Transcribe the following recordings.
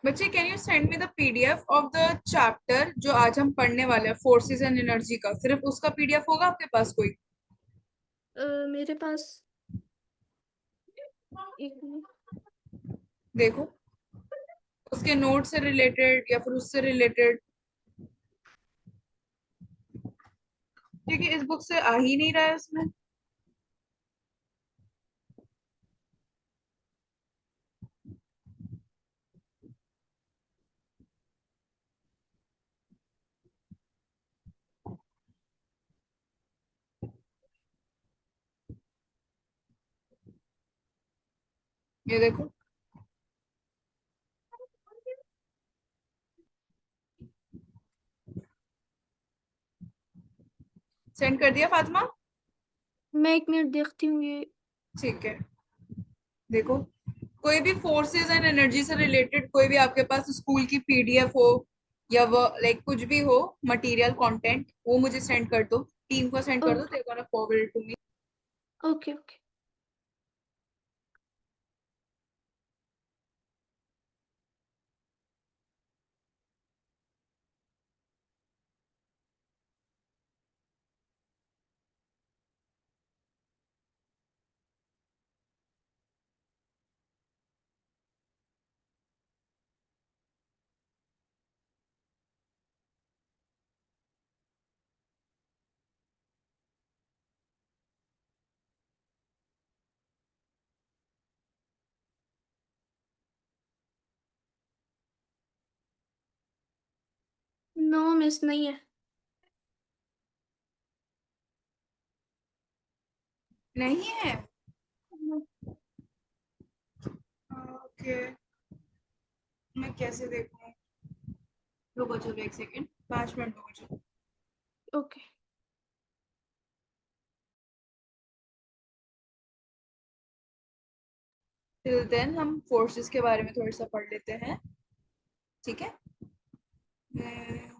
बच्चे, can you send me the PDF of the chapter जो आज हम पढ़ने वाले हैं, फोर्सेस एंड एनर्जी का? सिर्फ उसका पीडीएफ होगा आपके पास कोई? मेरे पास एक मिनट। देखो, उसके नोट से रिलेटेड या फिर उससे रिलेटेड, क्योंकि इस बुक से आ ही नहीं रहा है उसमें। ये देखो, सेंड कर दिया फातिमा? मैं एक मिनट देखती हूँ ये। ठीक है। देखो, कोई भी फोर्सेस एंड एनर्जी से रिलेटेड कोई भी आपके पास स्कूल की पीडीएफ हो, या वो लाइक कुछ भी हो, मटेरियल कंटेंट, वो मुझे सेंड कर दो, टीम को सेंड कर दो, okay they gonna forward to me. Okay okay. No, miss नहीं है। नहीं है? No। ओके, मैं कैसे देखूं? रुको, चलो एक सेकेंड, 5 मिनट दो मुझे। ओके। टिल देन हम फोर्सेस के बारे में थोड़ा सा पढ़ लेते हैं, ठीक है? अह,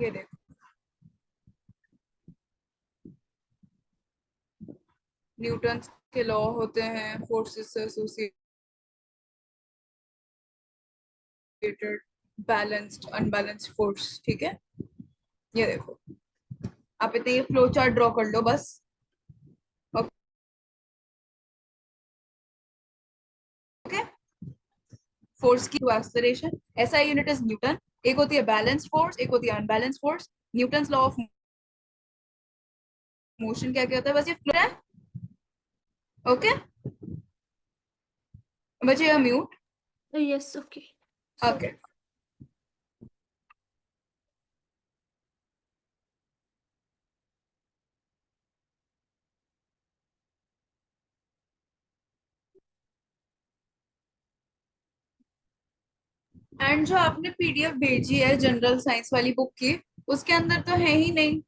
ये देखो, न्यूटन के लॉ होते हैं फोर्सेस से एसोसिएटेड, बैलेंस्ड अनबैलेंस्ड फोर्स, ठीक है? ये देखो, आप इतने ये फ्लो चार्ट ड्रॉ कर लो बस। ओके, फोर्स की acceleration, SI unit is Newton. एक होती है बैलेंस्ड फोर्स, एक होती है unbalanced force. Newton law of motion क्या क्या होता है, बस ये फ्लो है। ओके, बच्चे ये mute. Yes okay. Okay, sorry. And जो आपने पीडीएफ भेजी है जनरल साइंस वाली बुक की, उसके अंदर तो है ही नहीं,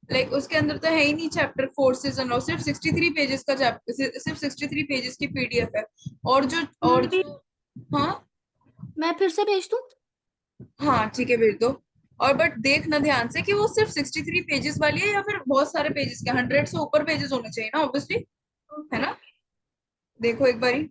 लाइक उसके अंदर तो है ही नहीं चैप्टर फोर्सेस एंड, और सिर्फ 63 पेजेस का चैप्टर, सिर्फ 63 पेजेस की पीडीएफ है। और जो और मैं भी। जो हाँ, मैं फिर से भेज दूँ? हाँ ठीक है, भेज दो। और बट देखना ध्यान से कि वो सिर्फ 63 पेजेस वाली है या फिर बहुत सारे पेजेस के, 100 से ऊपर पेजेस होने चाहिए ना ऑब्वियसली, है ओके ना? ओके। देखो एक बारी।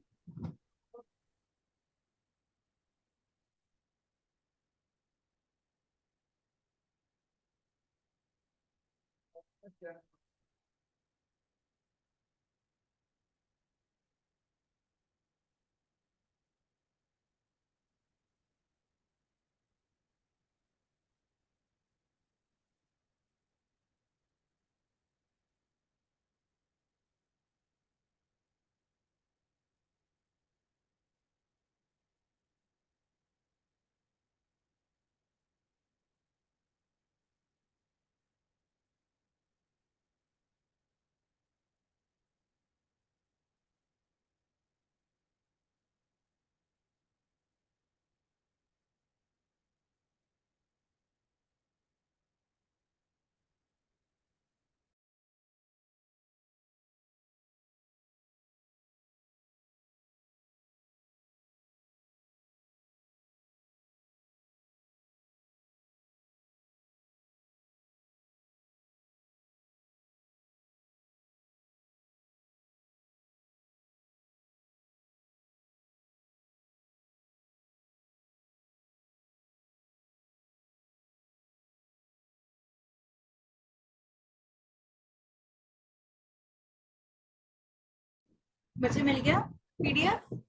बच्चे मिल गया पीडीएफ?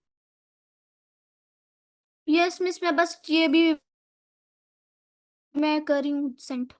यस मिस, मैं बस ये भी मैं कर रही हूँ सेंड।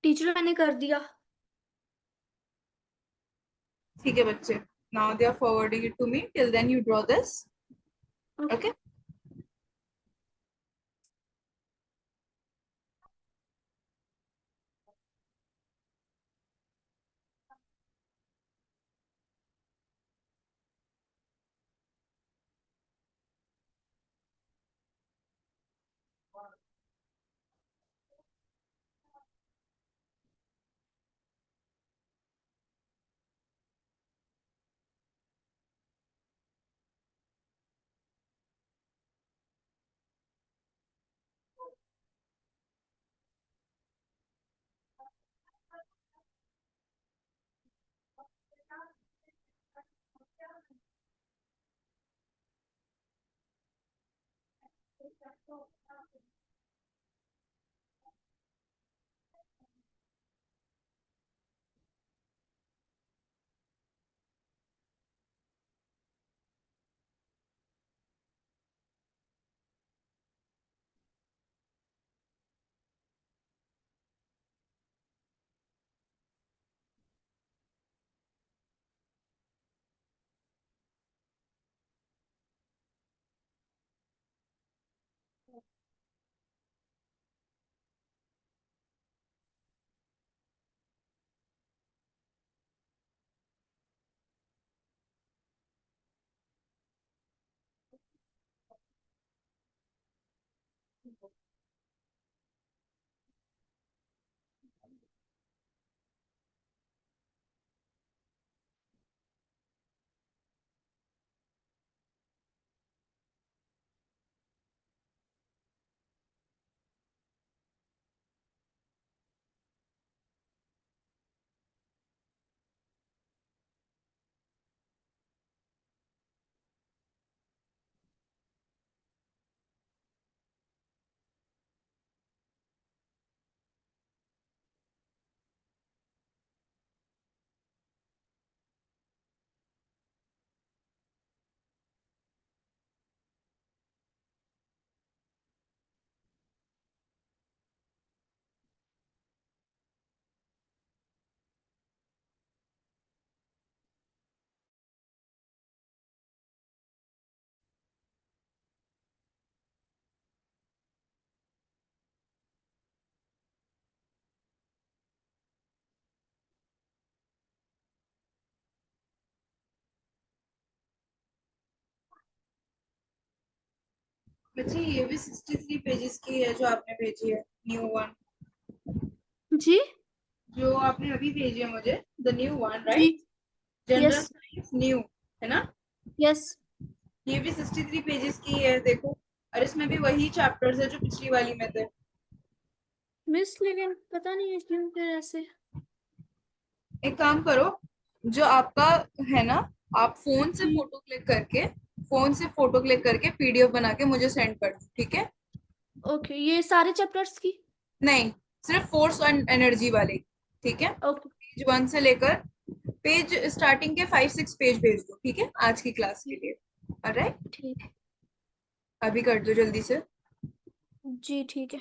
टीचर मैंने कर दिया। ठीक है बच्चे, now they are forwarding it to me, till then you draw this. Okay. Okay. बच्चे ये भी 63 पेजेस की है जो आपने भेजी है, न्यू वन। जी। जो आपने अभी भेजी है मुझे, the new one ji. Right, general yes. Science new, है ना? यस ये भी 63 पेजेस की है देखो, और इसमें भी वही चैप्टर्स है जो पिछली वाली में थे। मिस, लेकिन पता नहीं है क्यों फिर ऐसे। एक काम करो, जो आपका है ना, आप जी। फोन से फोटो क्लिक करके पीडीएफ बना के मुझे सेंड कर दो, ठीक है? ओके, ये सारे चैप्टर्स की। नहीं, सिर्फ फोर्स एंड एनर्जी वाले, ठीक है? ओके। वन से लेकर पेज स्टार्टिंग के 5-6 पेज भेज दो, ठीक है, आज की क्लास के लिए। ऑलराइट, ठीक। अभी कर दो जल्दी से। जी ठीक है।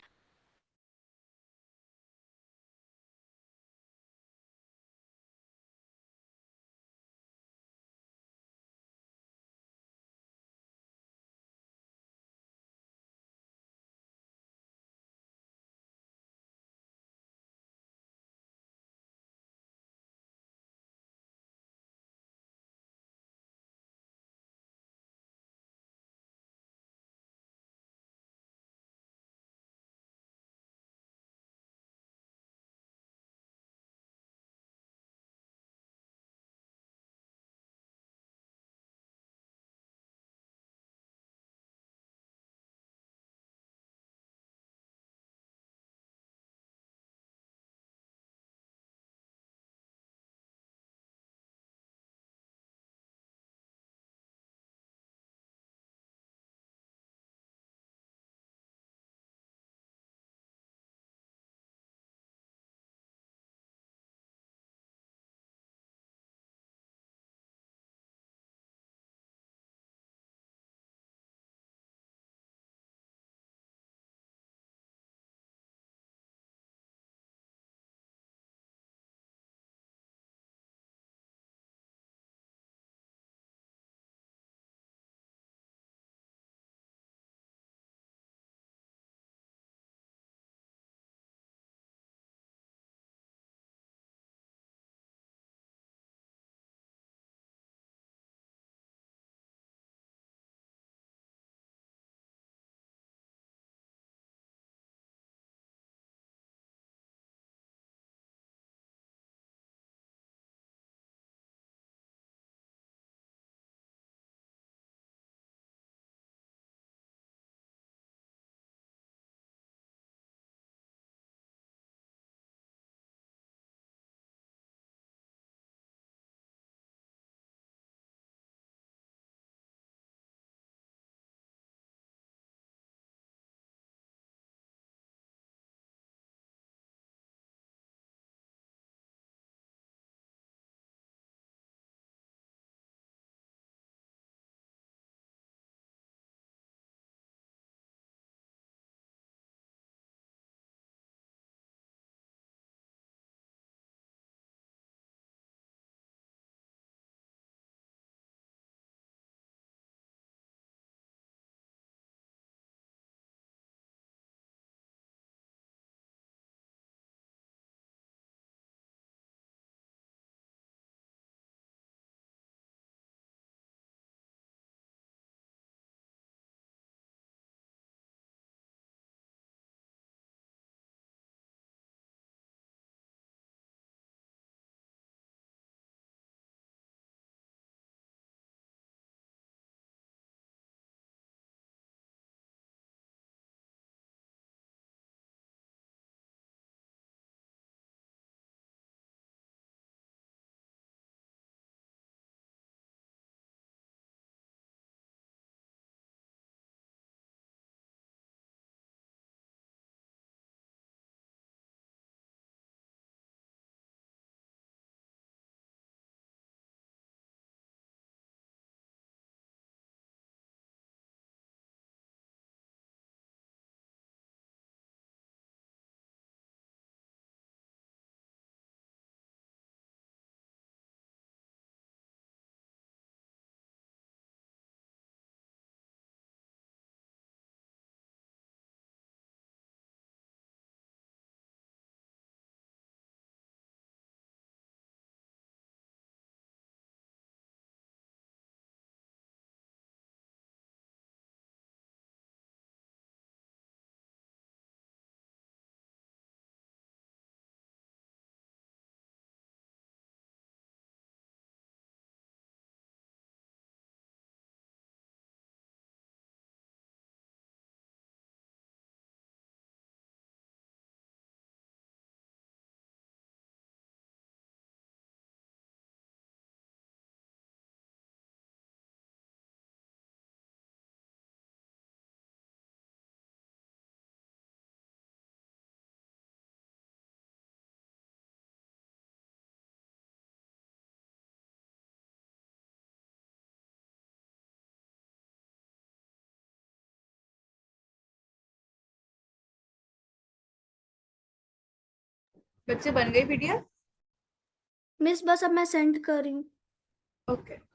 बच्चे बन गई पीडीएफ? मिस बस अब मैं सेंड कर रही हूँ। ओके।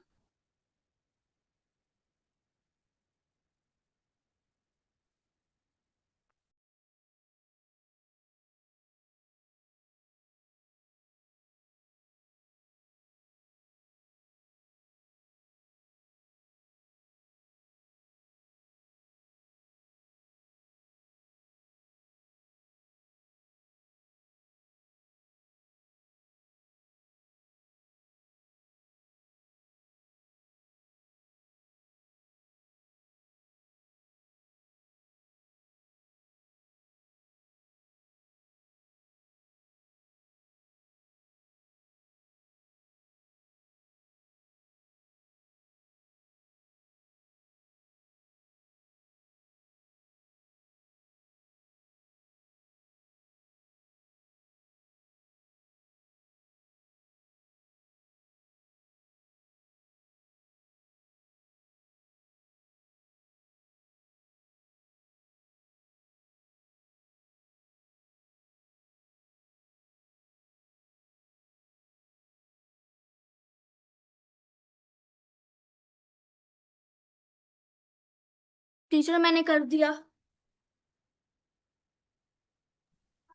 टीचर मैंने कर दिया।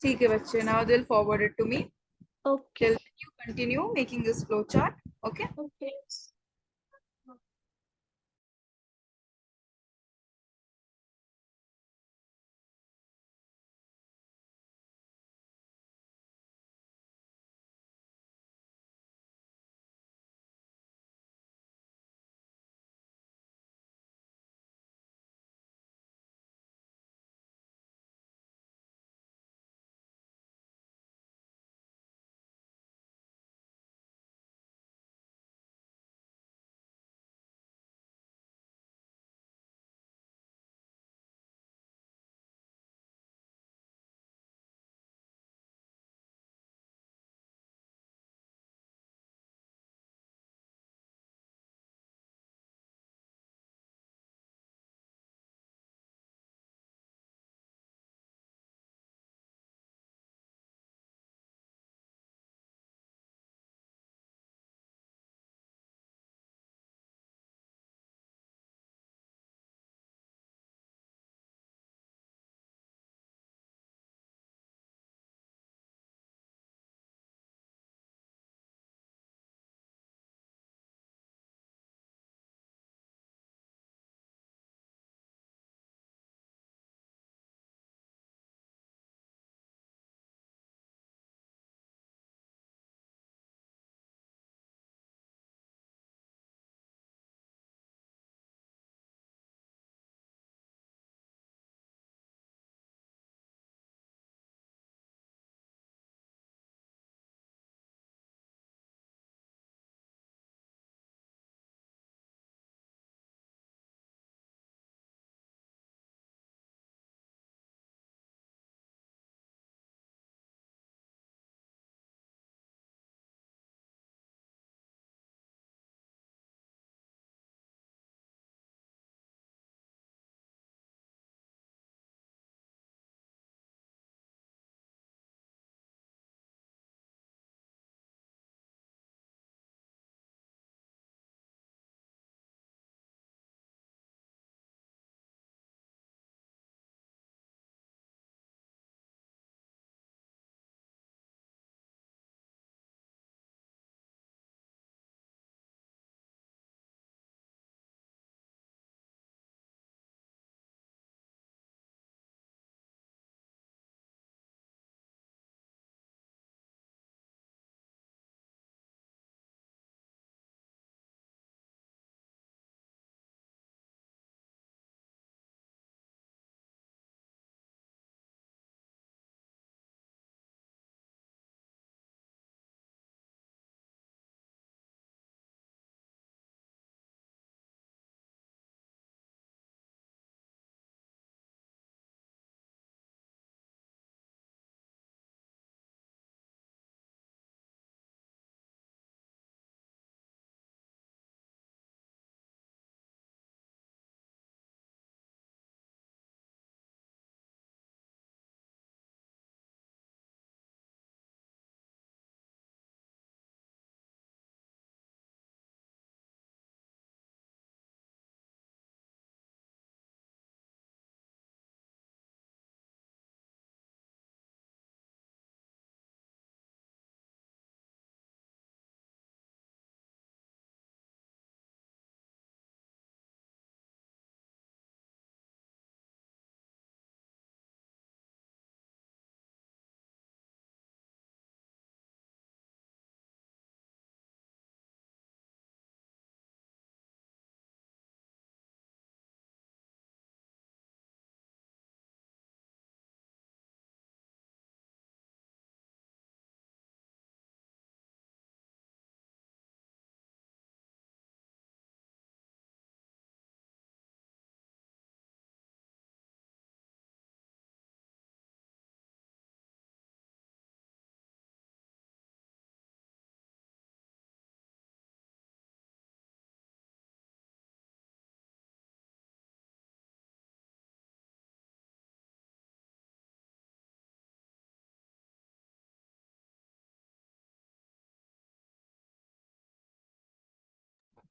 ठीक है बच्चे, now they'll forward it to me. Okay. Till then you continue making this flow chart. Okay. Okay.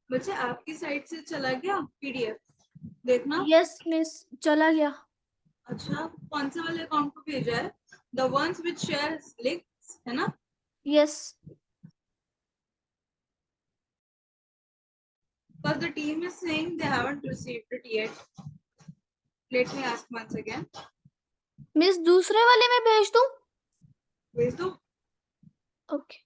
बच्चे आपकी साइड से चला गया पीडीएफ देखना। यस मिस, चला गया। अच्छा, कौन से वाले अकाउंट को भेजा है? The ones which share links, है ना? Yes. But the team is saying they haven't received it yet. Let me ask once again. Miss दूसरे वाले में भेज दूं? भेज दो। ओके।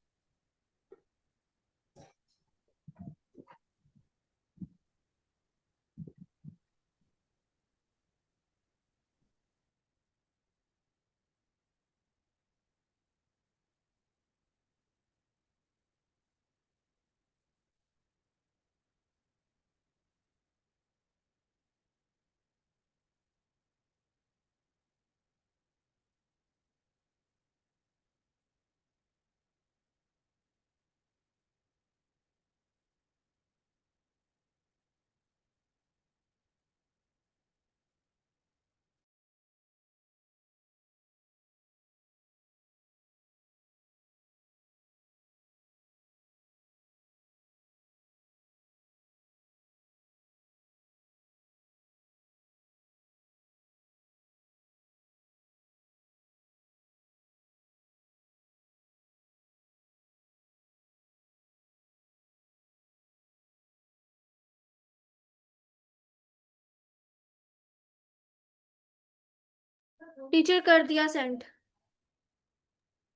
टीचर कर दिया send.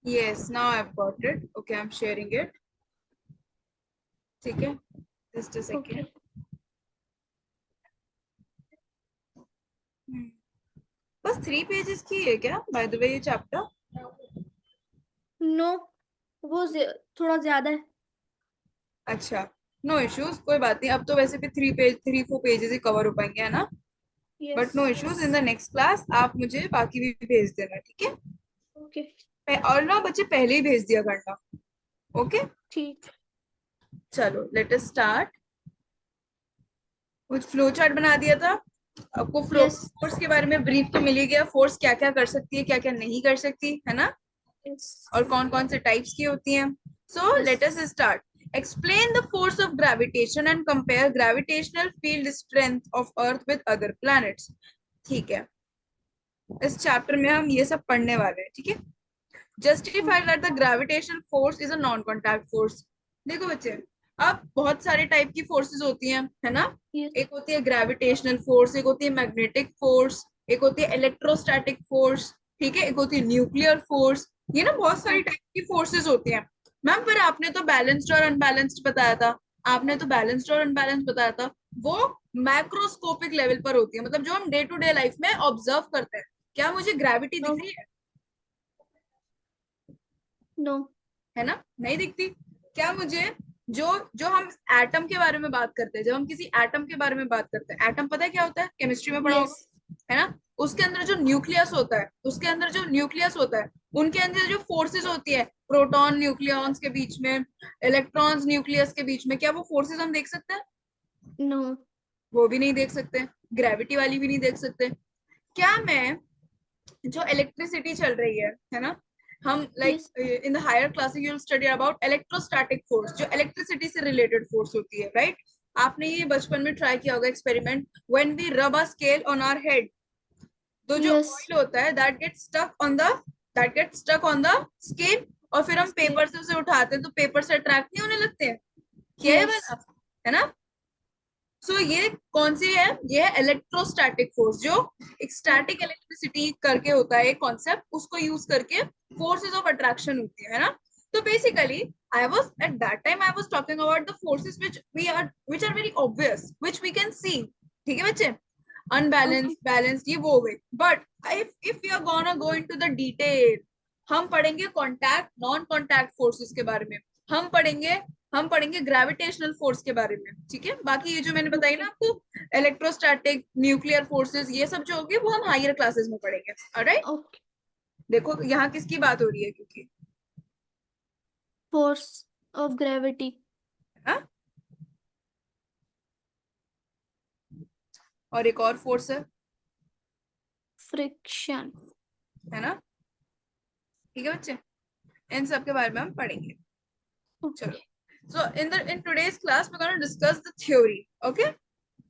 Yes, now I've got it. Okay, I'm sharing it. ठीक है, just a ओके। second. बस 3 पेजेस की है क्या बाय द वे ये चैप्टर? नो, वो थोड़ा ज्यादा है। अच्छा, नो इश्यूज, कोई बात नहीं। अब तो वैसे भी 3-4 पेजेस ही कवर हो पाएंगे, है ना? Yes. But no issues, in the next class आप मुझे बाकी भी भेज देना, ठीक है? ओके और ना बच्चे पहले ही भेज दिया करना। ओके, ठीक। चलो लेट अस स्टार्ट। कुछ फ्लो चार्ट बना दिया था आपको। यस। फोर्स के बारे में ब्रीफ तो मिल ही गया, फोर्स क्या क्या कर सकती है, क्या क्या नहीं कर सकती, है ना? यस। और कौन कौन से टाइप्स की होती हैं। So yes. Let us start. Explain the force of gravitation and compare gravitational field strength of earth with other planets. ठीक है, इस चैप्टर में हम ये सब पढ़ने वाले हैं, ठीक है? Justify that the gravitational force is a non contact force. देखो बच्चे, अब बहुत सारे टाइप की फोर्सेस होती हैं, है ना? यस। एक होती है ग्रेविटेशनल फोर्स, एक होती है मैग्नेटिक फोर्स, एक होती है इलेक्ट्रोस्टैटिक फोर्स, ठीक है, एक होती है न्यूक्लियर फोर्स। ये ना बहुत सारी टाइप की फोर्सेस होती हैं। मैम पर आपने तो बैलेंस्ड और अनबैलेंस्ड बताया था। आपने तो बैलेंस्ड और अनबैलेंस्ड बताया था। वो मैक्रोस्कोपिक लेवल पर होती है, मतलब जो हम डे टू डे लाइफ में ऑब्जर्व करते हैं। क्या मुझे ग्रेविटी नो। दिख रही नो। है ना? नहीं दिखती। क्या मुझे, जो जो हम एटम के बारे में बात करते हैं, जब हम किसी एटम के बारे में बात करते हैं, एटम पता है क्या होता है? केमिस्ट्री में पढ़ा यस। होगा, है ना? उसके अंदर जो न्यूक्लियस होता है, उसके अंदर जो न्यूक्लियस होता है, उनके अंदर जो फोर्सेस होती है, प्रोटॉन न्यूक्लियॉन्स के बीच में, इलेक्ट्रॉन्स न्यूक्लियस के बीच में, क्या वो फोर्सेस हम देख सकते हैं? नो। वो भी नहीं देख सकते। ग्रेविटी वाली भी नहीं देख सकते। क्या मैं, जो इलेक्ट्रिसिटी चल रही है ना, हम like yes. In the higher classes you will study about electrostatic force, जो इलेक्ट्रिसिटी से रिलेटेड फोर्स होती है, राइट? आपने ये बचपन में ट्राई किया होगा experiment, when we rub a scale on our head, तो जो यस। ऑयल होता है that get stuck on the scale, और फिर हम स्केल। पेपर से उसे उठाते हैं तो पेपर से अट्रैक्ट नहीं होने लगते हैं। क्या है यस। वाला, है ना? सो ये कौन सी है? ये है इलेक्ट्रोस्टैटिक फोर्स, जो एक स्टैटिक इलेक्ट्रिसिटी करके होता है एक कॉन्सेप्ट, उसको यूज करके फोर्सेस ऑफ अट्रैक्शन होती है ना? तो basically I was at that time I was talking about the forces which are very obvious, which we can see. ठीक है बच्चे, ओके। अनबैलेंस्ड, बैलेंस्ड, ये वो हो गई। But if we are gonna go into the detail, हम पढ़ेंगे contact non contact forces के बारे में। हम पढ़ेंगे हम पढ़ेंगे ग्रेविटेशनल फोर्स के बारे में, ठीक है? बाकी ये जो मैंने बताई ना ओके। आपको, इलेक्ट्रोस्टैटिक, न्यूक्लियर फोर्सेस, ये सब जो होगी वो हम हायर क्लासेस में पढ़ेंगे, ऑलराइट? ओके। देखो यहाँ किसकी बात हो रही है, क्योंकि फोर्स ऑफ ग्रेविटी। हाँ, और एक और फोर्स फ्रिक्शन। है ना? ठीक है बच्चे, इन सब के बारे में हम पढ़ेंगे। ओके। चलो, So in today's class we're going to discuss the theory. Okay?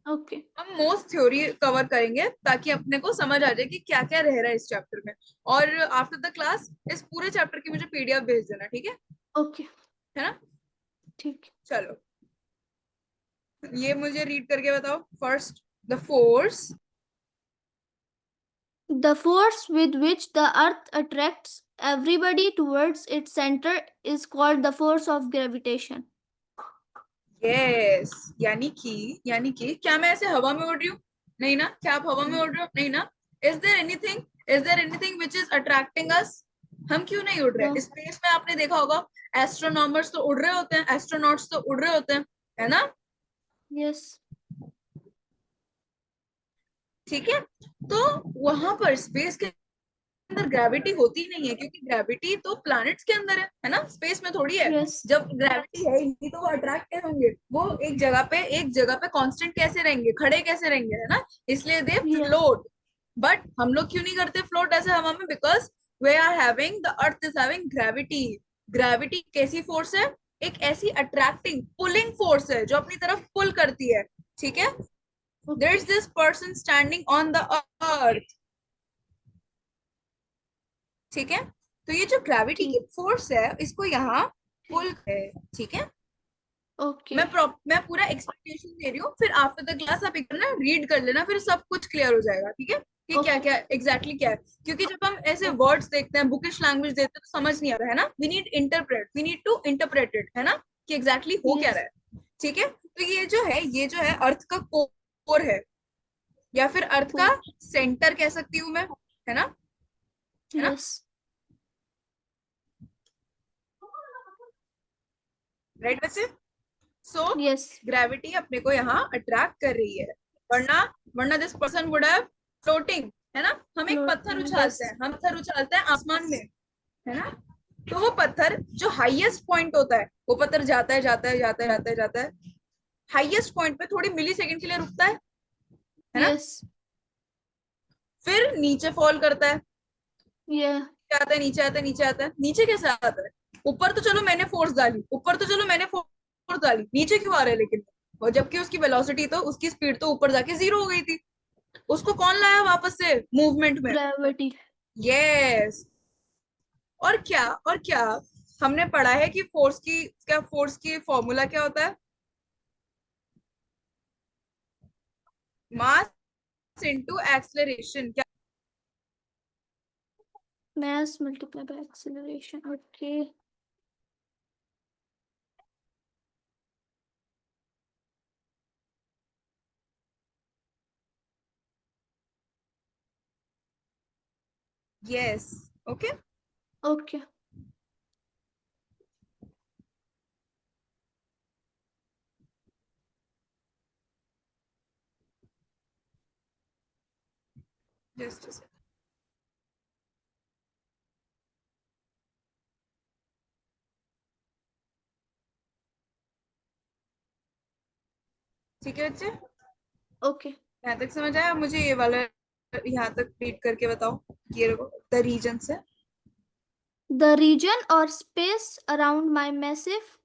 Okay. हम मोस्ट थ्योरी कवर करेंगे ताकि अपने को समझ आ जाए कि क्या क्या रह रहा है इस चैप्टर में. और आफ्टर द क्लास इस पूरे चैप्टर की मुझे पीडीएफ भेज देना. ठीक है? Okay. है ना? ठीक. चलो ये मुझे रीड करके बताओ. First, the force. The force with which the earth attracts everybody towards its center is called the force of gravitation. Yes. यानी कि क्या मैं ऐसे हवा में उड़ रही हूँ? नहीं ना. क्या आप हवा में उड़ रहे हो? नहीं ना. Is there anything which is attracting us? हम क्यों नहीं उड़ रहे? No. स्पेस में आपने देखा होगा एस्ट्रोनॉमर्स तो उड़ रहे होते हैं, एस्ट्रोनॉट्स तो उड़ रहे होते हैं, है ना? Yes. ठीक है. तो वहां पर स्पेस के अंदर ग्रेविटी होती नहीं है क्योंकि ग्रेविटी तो प्लैनेट्स के अंदर है ना? स्पेस में थोड़ी है. Yes. जब ग्रेविटी है ही नहीं तो वो अट्रैक्ट कैसे होंगे? वो एक जगह पे कांस्टेंट कैसे रहेंगे? खड़े कैसे रहेंगे? है ना? इसलिए दे Yeah. फ्लोट. बट हम लोग क्यों नहीं करते फ्लोट ऐसे हवा में? Because they are having the earth is having gravity. Gravity कैसी फोर्स है? एक ऐसी अट्रैक्टिंग पुलिंग फोर्स है जो अपनी तरफ पुल करती है. ठीक है? There is Okay. This person standing on the earth. ठीक है? तो ये जो ग्रेविटी की ठीक. फोर्स है इसको यहाँ पुल है. ठीक है? Okay. मैं पूरा एक्सप्लेनेशन दे रही हूँ, फिर आफ्टर द क्लास आप एक बार ना रीड कर लेना, फिर सब कुछ क्लियर हो जाएगा. ठीक है? कि क्या Okay. क्या एग्जैक्टली क्या है. क्योंकि जब हम ऐसे Okay. वर्ड्स देखते हैं, बुकिश लैंग्वेज देखते हैं तो समझ नहीं आता है ना. We need to interpret it. है ना? कि एग्जैक्टली हो क्या रहा Yes. है. ठीक है? तो ये जो है अर्थ का कोर है, या फिर अर्थ का Cool. सेंटर कह सकती हूँ मैं. है ना? है ना? Yes. राइट बच्चे? सो Yes. ग्रेविटी अपने को यहाँ अट्रैक्ट कर रही है. वरना वरना this person would have floating. है ना? हम एक पत्थर Floating. उछालते हैं, Yes. हम पत्थर उछालते हैं आसमान में. है ना? तो वो पत्थर जो हाईएस्ट पॉइंट होता है, वो पत्थर जाता है जाता है जाता है जाता है जाता है, हाईएस्ट पॉइंट पे थोड़ी मिली सेकेंड के लिए रुकता है ना? Yes. फिर नीचे फॉल करता है. Yeah. आता है नीचे, आता है नीचे, आता है नीचे. कैसे आता है? ऊपर तो चलो मैंने फोर्स डाली, नीचे क्यों आ रहा है लेकिन? और जबकि उसकी वेलोसिटी तो, उसकी स्पीड तो ऊपर जाके जीरो हो गई थी. उसको कौन लाया वापस से मूवमेंट में? Gravity. यस. और क्या हमने पढ़ा है कि फोर्स की फॉर्मूला क्या होता है? Mass into acceleration. क्या? Mass multiplied by acceleration. Okay. Yes. Okay. Okay. Just. ठीक है बच्चे? Okay. यहाँ तक समझ आया? मुझे ये वाला यहाँ तक रीड करके बताओ. ये देखो, द रीजन से. The region or space around my massive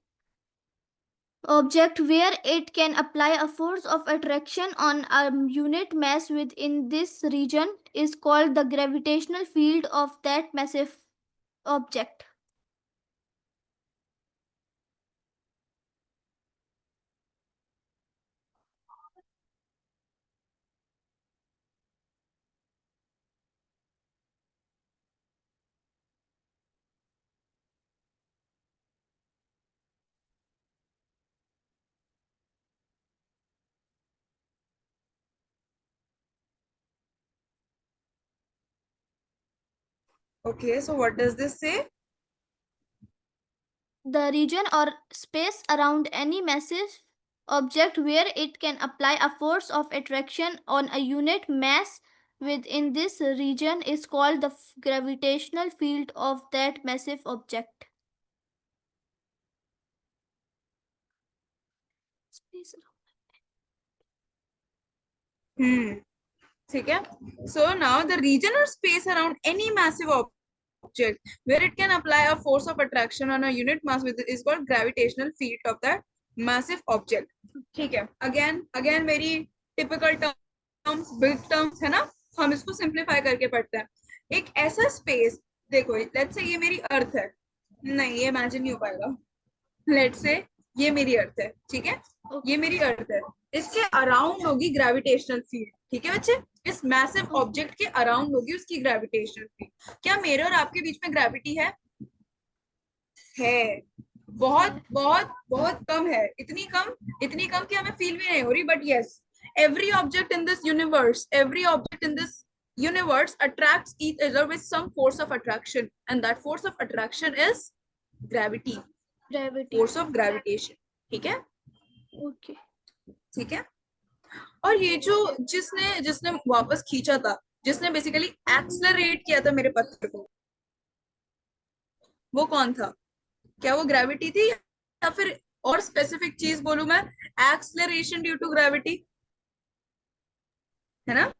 object where it can apply a force of attraction on a unit mass within this region is called the gravitational field of that massive object. Okay, so what does this से? The region or space around any massive object where it can apply a force of attraction on a unit mass within this region is called the gravitational field of that massive object. Space ठीक है. So now the reason और space around any massive object where it can apply a force of attraction on a unit mass with is called gravitational field of that massive object. ठीक है, again very typical terms, big terms है ना, हम इसको simplify करके पढ़ते हैं. एक ऐसा स्पेस, देखो लेट्स से ये मेरी अर्थ है, नहीं ये इमेजिन नहीं हो पाएगा, लेट्स से ये मेरी अर्थ है, ठीक है, ये मेरी अर्थ है, इसके अराउंड होगी ग्रेविटेशनल फील्ड, ठीक है बच्चे, इस मैसिव ऑब्जेक्ट के अराउंड होगी उसकी ग्रेविटेशनल फील्ड. क्या मेरे और आपके बीच में ग्रेविटी है? बहुत बहुत बहुत कम है, इतनी कम कि हमें फील भी नहीं हो रही. But yes, every object in this universe, every object in this universe attracts each other with some force of attraction, and that force of attraction is gravity, force of gravitation. ठीक है, okay ठीक है. और ये जो जिसने जिसने वापस खींचा था, जिसने बेसिकली एक्सलरेट किया था मेरे पत्थर को, वो कौन था? क्या वो ग्रेविटी थी या फिर और स्पेसिफिक चीज बोलूं मैं, एक्सलरेशन ड्यू टू ग्रेविटी, है ना?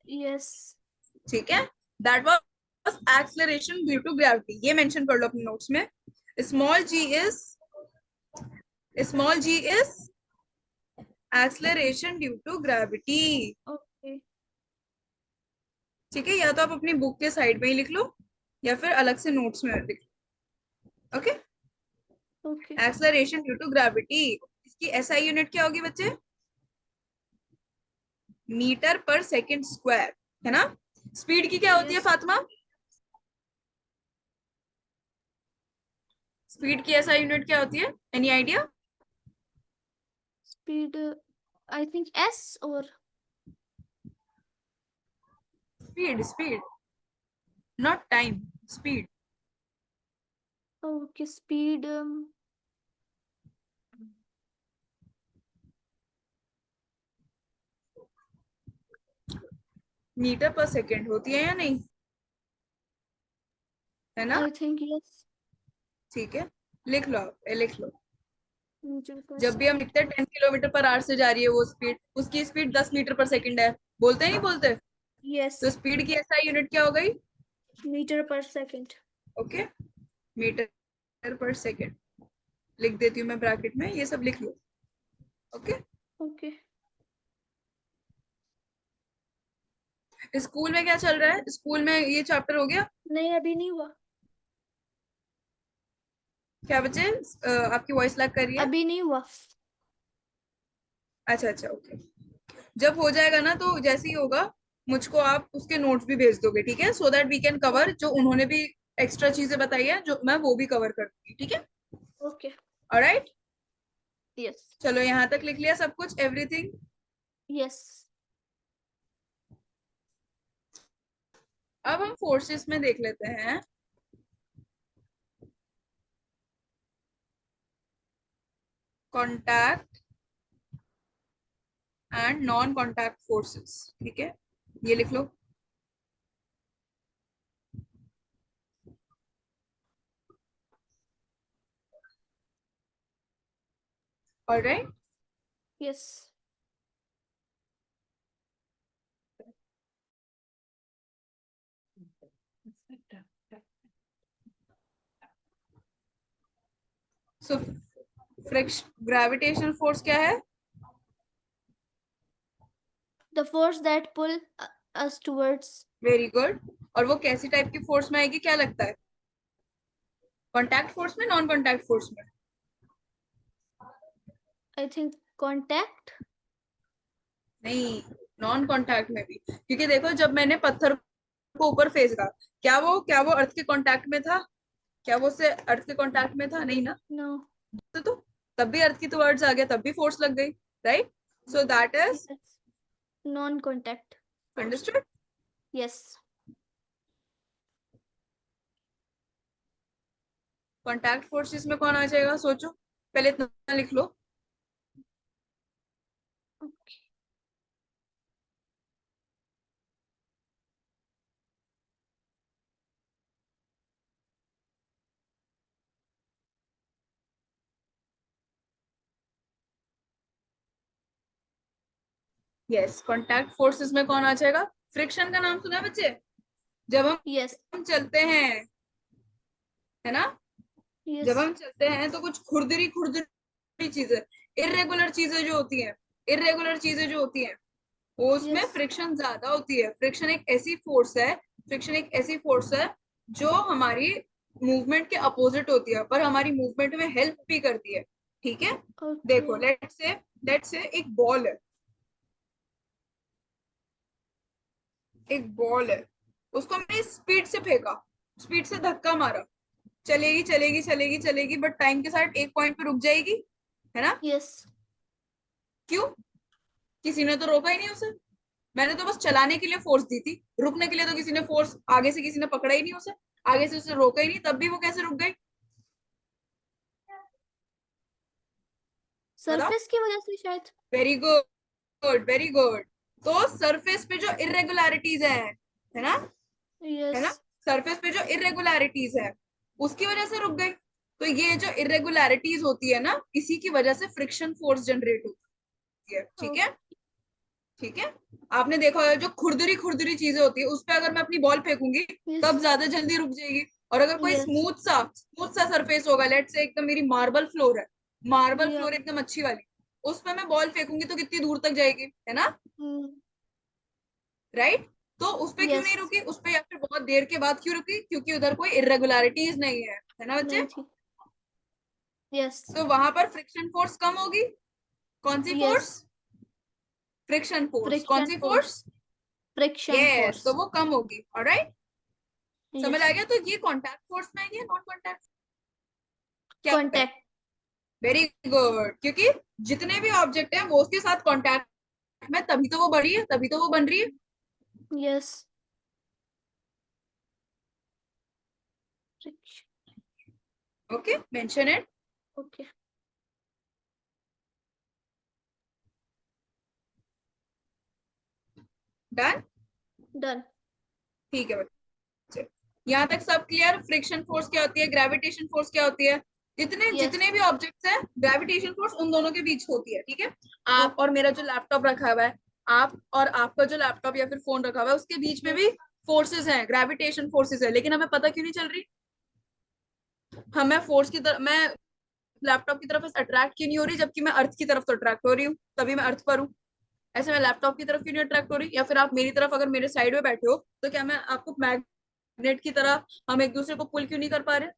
यस ठीक है, that was acceleration due to gravity. ये मेंशन कर लो अपने नोट्स में. Small G is acceleration due to gravity. Okay ठीक है, या तो आप अपनी बुक के साइड में ही लिख लो या फिर अलग से नोट्स में लिख लो. Okay, okay acceleration due to gravity, इसकी एसआई यूनिट क्या होगी बच्चे? मीटर पर सेकंड स्क्वायर, है ना? स्पीड की क्या होती है फातिमा? स्पीड की एसआई यूनिट क्या होती है? Any idea? Speed I think S और speed not time, speed. Okay speed meter per second होती है या नहीं, है ना? आई थिंक यस ठीक है, लिख लो आप, ये लिख लो. मीटर पर जब भी हम लिखते हैं 10 किलोमीटर पर आवर से जा रही है वो स्पीड, उसकी स्पीड 10 मीटर पर सेकंड है, बोलते नहीं बोलते? यस तो स्पीड की एसआई यूनिट क्या हो गई? Metre per second. Okay, metre per second लिख देती हूँ मैं ब्रैकेट में, ये सब लिख लो. ओके, ओके स्कूल में क्या चल रहा है? स्कूल में ये चैप्टर हो गया? नहीं अभी नहीं हुआ. क्या बच्चे, आपकी वॉइस लैग कर रही है? अभी नहीं हुआ. अच्छा अच्छा, ओके. जब हो जाएगा ना तो जैसे ही होगा मुझको आप उसके नोट्स भी भेज दोगे, ठीक है, so that we can cover जो उन्होंने भी एक्स्ट्रा चीजें बताई है, जो मैं वो भी कवर कर दूंगी, ठीक है? ओके ऑलराइट, यस चलो यहाँ तक लिख लिया सब कुछ, एवरीथिंग. यस अब हम फोर्सेस में देख लेते हैं. Contact and non contact forces, ठीक है, ये लिख लो. Alright, yes so friction gravitational force क्या है? the force that pull us towards. Very good. और वो कैसी टाइप की फोर्स में आएगी, क्या लगता है? कॉन्टैक्ट फोर्स में, नॉन कॉन्टैक्ट फोर्स में? I think contact. नहीं, नॉन कॉन्टैक्ट में भी, क्योंकि देखो जब मैंने पत्थर को ऊपर फेंका, क्या वो अर्थ के कांटेक्ट में था? क्या वो उससे अर्थ के कांटेक्ट में था? नहीं ना. No. तो तब भी अर्थ की टुवर्ड्स आ गया, तब भी फोर्स लग गई, right? So that is Yes. Non-contact force. Understood. Yes. Contact forces में कौन आ जाएगा, सोचो, पहले इतना लिख लो. Okay. यस, कांटेक्ट फोर्सेस में कौन आ जाएगा? फ्रिक्शन का नाम सुना है बच्चे? जब Yes. हम चलते हैं, है ना, जब Yes. हम चलते हैं तो कुछ खुरदरी खुरदरी चीजें, इरेगुलर चीजें जो होती हैं, इरेगुलर चीजें जो होती हैं, वो उसमें Yes. फ्रिक्शन ज्यादा होती है। फ्रिक्शन एक ऐसी फोर्स है, फ्रिक्शन एक ऐसी फोर्स है जो हमारी मूवमेंट के अपोजिट होती है, पर हमारी मूवमेंट में हेल्प भी करती है। ठीक है, देखो Okay. लेट्स से एक बॉल है, एक बॉल है, उसको हमने स्पीड से फेंका, स्पीड से धक्का मारा, चलेगी चलेगी चलेगी चलेगी, बट टाइम के साथ एक पॉइंट पे रुक जाएगी, है ना। Yes. क्यों? किसी ने तो रोका ही नहीं उसे, मैंने तो बस चलाने के लिए फोर्स दी थी, रुकने के लिए तो किसी ने फोर्स आगे से किसी ने पकड़ा ही नहीं उसे, आगे से उसे रोका ही नहीं, तब भी वो कैसे रुक गई? बताओ। सरफेस की वजह से शायद। Very good, very good. तो सरफेस पे जो इरेगुलरिटीज है ना, है ना, Yes. सरफेस पे जो इरेगुलरिटीज है उसकी वजह से रुक गई। तो ये जो इरेगुलरिटीज होती है ना, इसी की वजह से फ्रिक्शन फोर्स जनरेट होती है। ठीक Oh, है, ठीक है। आपने देखा होगा जो खुरदरी खुरदरी चीजें होती है उस पे अगर मैं अपनी बॉल फेंकूंगी तब yes. ज्यादा जल्दी रुक जाएगी, और अगर कोई Yes. स्मूथ सा सरफेस होगा, लेट से एकदम मेरी मार्बल फ्लोर है, मार्बल Yeah. फ्लोर एकदम अच्छी वाली, उस पे मैं बॉल फेंकूंगी तो कितनी दूर तक जाएगी, है ना, Mm. राइट। तो उस पे क्यों नहीं Yes. रुकी, उस पे या फिर बहुत देर के बाद क्यों रुकी? क्योंकि उधर कोई इरेगुलरिटीज नहीं है ना बच्चे। नहीं थी। Yes. तो वहां पर फ्रिक्शन फोर्स कम होगी। कौन सी फोर्स? Yes. Friction force. कौन Friction सी फोर्स? force. Friction यस, तो force. वो कम होगी। ऑलराइट, समझ आ Yes. गया। तो ये कॉन्टैक्ट फोर्स में है, ये नॉन कॉन्टैक्ट क्या है? Contact. वेरी गुड, क्योंकि जितने भी ऑब्जेक्ट है वो उसके साथ कॉन्टैक्ट में, तभी तो वो बढ़ी है, तभी तो वो बन रही है। Yes. Friction. Okay, mention it. Okay. Done. Done. ठीक है बच्चे, यहाँ तक सब क्लियर? फ्रिक्शन फोर्स क्या होती है, ग्रेविटेशन फोर्स क्या होती है, जितने जितने Yes. भी ऑब्जेक्ट्स हैं ग्रेविटेशन फोर्स उन दोनों के बीच होती है। ठीक है, आप Okay. और मेरा जो लैपटॉप रखा हुआ है, आप और आपका जो लैपटॉप या फिर फोन रखा हुआ है, उसके बीच में भी Yes. फोर्सेस हैं, ग्रेविटेशन फोर्सेस है, लेकिन हमें पता क्यों नहीं चल रही? हमें फोर्स की तरफ, मैं लैपटॉप की तरफ अट्रैक्ट क्यों नहीं हो रही, जबकि मैं अर्थ की तरफ तो अट्रैक्ट हो रही हूँ, तभी मैं अर्थ पर हूँ। ऐसे मैं लैपटॉप की तरफ क्यों नहीं अट्रैक्ट हो रही? या फिर आप मेरी तरफ अगर मेरे साइड में बैठे हो तो क्या मैं आपको मैग्नेट की तरह हम एक दूसरे को पुल क्यों नहीं कर पा रहे?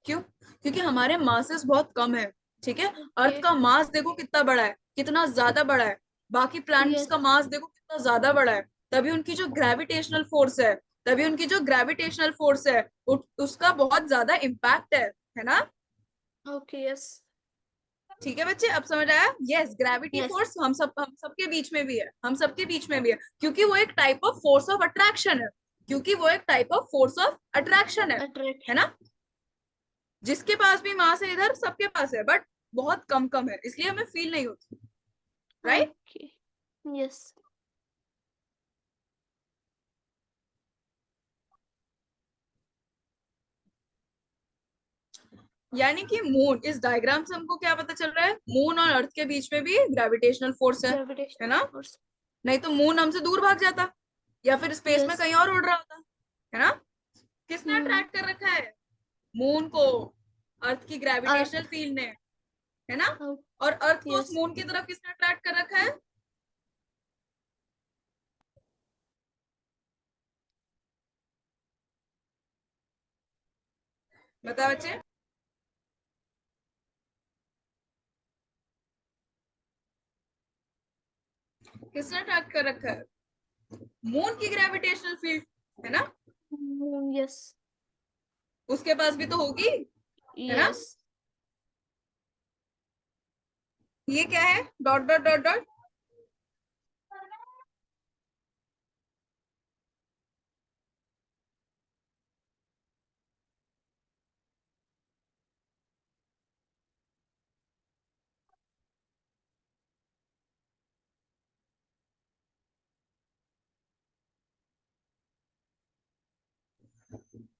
क्यों? क्योंकि हमारे मासेस बहुत कम है। ठीक है, अर्थ Okay. का मास देखो कितना बड़ा है, कितना ज्यादा बड़ा है, बाकी प्लैनेट्स Yes. का मास देखो कितना ज्यादा बड़ा है, तभी उनकी जो ग्रेविटेशनल फोर्स है, तभी उनकी जो ग्रेविटेशनल फोर्स है उसका बहुत ज्यादा इम्पैक्ट है ना। Okay. Yes. ठीक है बच्चे, अब समझ आया? Yes, gravity Yes. फोर्स हम सबके बीच में भी है, हम सबके बीच में भी है, क्योंकि वो एक type of force of attraction है, क्योंकि वो एक type of force of attraction है Attraction. ना। जिसके पास भी मास है इधर सबके पास है, बट बहुत कम कम है, इसलिए हमें फील नहीं होती, राइट। Okay. Yes. यानी कि मून, इस डायग्राम से हमको क्या पता चल रहा है? मून और अर्थ के बीच में भी ग्रेविटेशनल फोर्स है Gravitational ना। force. नहीं तो मून हमसे दूर भाग जाता, या फिर स्पेस में Yes. कहीं और उड़ रहा होता, है ना। किसने Hmm. अट्रैक्ट कर रखा है? मून को अर्थ की ग्रेविटेशनल Earth. फील्ड ने, है ना। Oh, और अर्थ को उस yes. मून की तरफ किसने अट्रैक्ट कर रखा है? बता बच्चे। किसने अट्रैक्ट कर रखा है? मून की ग्रेविटेशनल फील्ड, है ना। Yes. उसके पास भी तो होगी, है ना। Yes. ये क्या है? Dot dot dot dot.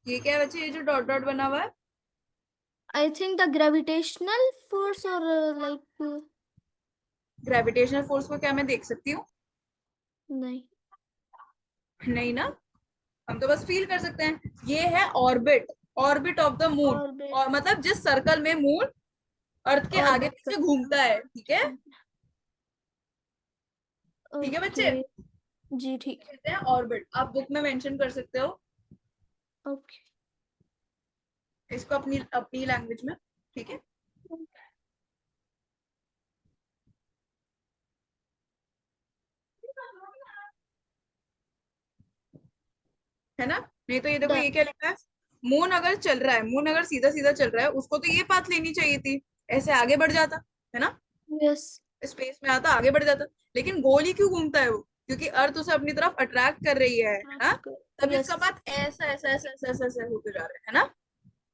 ये क्या है बच्चे, ये जो डॉट डॉट बना हुआ है? I think the gravitational force or gravitational force को क्या मैं देख सकती हूँ? नहीं. नहीं ना। हम तो बस फील कर सकते हैं। ये है orbit, orbit of the moon, orbit, और मतलब जिस सर्कल में मून अर्थ के आगे ऑर्बिट पीछे कर, घूमता है। ठीक है, ठीक है ओके, बच्चे, जी ठीक है, कहते हैं ऑर्बिट। आप बुक में मेंशन कर सकते हो ओके। इसको अपनी अपनी लैंग्वेज में। ठीक है, है ना? नहीं तो ये देखो, डन, ये क्या लिखा है, मून अगर चल रहा है, मून अगर सीधा सीधा चल रहा है, उसको तो ये पाथ लेनी चाहिए थी, ऐसे आगे बढ़ जाता, है ना, यस, स्पेस में आता, आगे बढ़ जाता। लेकिन गोल ही क्यों घूमता है वो? क्योंकि अर्थ उसे अपनी तरफ अट्रैक्ट कर रही है ना, तब यस, इसका पाथ ऐसा ऐसा ऐसा ऐसा ऐसा ऐसा होते जा रहा है ना।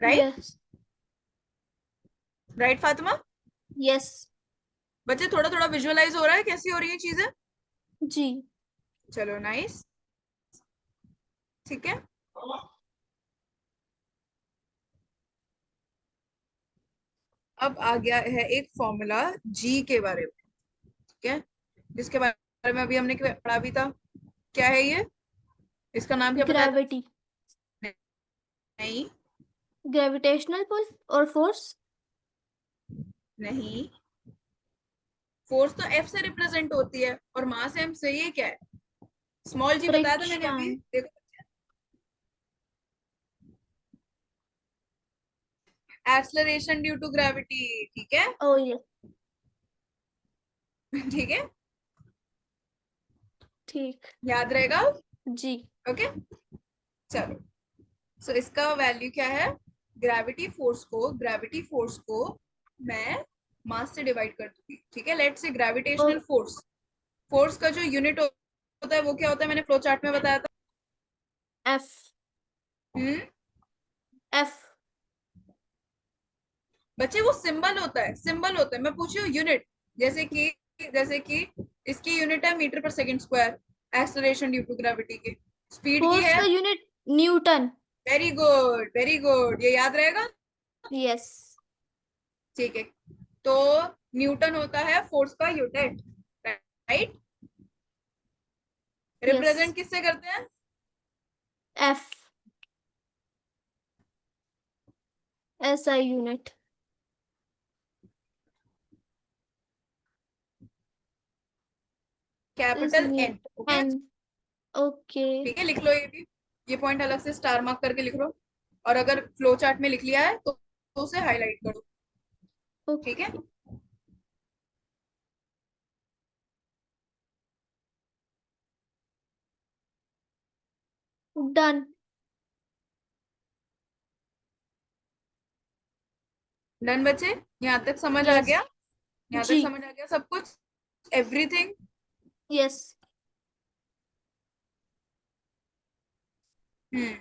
Right, yes, right Fatima? Yes, बच्चे थोड़ा थोड़ा विजुअलाइज हो रहा है कैसी हो रही है चीजें? जी, चलो नाइस, ठीक है। अब आ गया है एक फॉर्मूला जी के बारे में, ठीक है, जिसके बारे में अभी हमने पढ़ा भी था। क्या है ये, इसका नाम क्या बताया था? ग्रेविटी, नहीं, ग्रेविटेशनल पुल और फोर्स, नहीं, फोर्स तो एफ से रिप्रेजेंट होती है और मास एम से। ये क्या है? स्मॉल जी बताया था मैंने अभी, फ्रिक्शन, देखो, एक्सलरेशन ड्यू टू ग्रेविटी। ठीक है, ओ ये, ठीक है, ठीक, याद रहेगा। जी, ओके, चलो, सो इसका वैल्यू क्या है? ग्रेविटी फोर्स को मैं मास से डिवाइड कर दूंगी। ठीक है, let's say O gravitational force, force का जो यूनिट होता है वो क्या होता है, मैंने फ्लो चार्ट में बताया था। एफ, हम्म, एफ, बच्चे वो सिंबल होता है, सिंबल होता है, मैं पूछ रही हूँ यूनिट। जैसे कि इसकी यूनिट है metre per second square, acceleration due to gravity की। स्पीड की फोर्स है, का unit newton, very good very good, ये याद रहेगा। यस, ठीक है, तो न्यूटन होता है फोर्स का यूनिट, राइट। यस, रिप्रेजेंट किससे करते हैं? F, SI unit, is capital new N. Okay, N, okay, ठीक है, लिख लो ये भी, ये पॉइंट अलग से स्टार मार्क करके लिख लो, और अगर फ्लो चार्ट में लिख लिया है तो उसे हाईलाइट करो। ठीक है, ओके, डन, डन बच्चे, यहाँ तक समझ आ यस, गया? यहाँ तक जी, समझ आ गया सब कुछ, एवरीथिंग? यस, हम्म,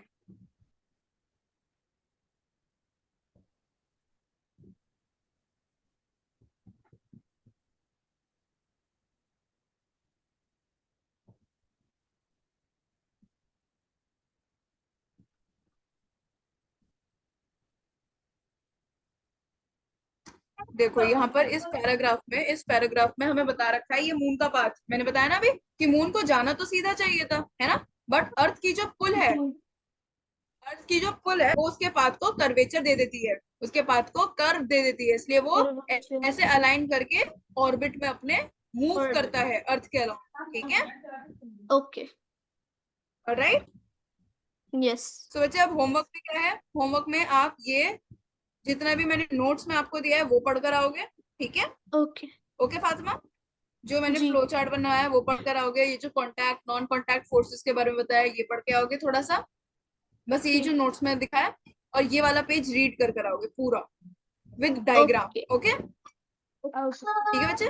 देखो यहाँ पर इस पैराग्राफ में हमें बता रखा है ये मून का पाथ। मैंने बताया ना अभी कि मून को जाना तो सीधा चाहिए था, है ना, बट अर्थ की जो पुल है वो उसके पाथ को कर्वेचर दे देती है, उसके पाथ को कर्व दे देती है, इसलिए वो कर्वेचर, ऐसे अलाइन करके ऑर्बिट में अपने मूव ऑर्बिट, करता है अर्थ के अलावा। ठीक है, ओके, राइट। यस, सो बच्चे अब होमवर्क में क्या है, होमवर्क में आप ये जितना भी मैंने नोट्स में आपको दिया है वो पढ़कर आओगे। ठीक है, ओके, ओके फातिमा, जो मैंने जी, फ्लो चार्ट बनाया है वो पढ़कर आओगे, ये जो कॉन्टैक्ट नॉन कॉन्टैक्ट फोर्सेस के बारे में बताया ये पढ़ के आओगे थोड़ा सा, बस यही जो ठीक, नोट्स में दिखाया है, और ये वाला पेज रीड कर कर आओगे पूरा with diagram. Okay, okay, okay, ठीक है बच्चे,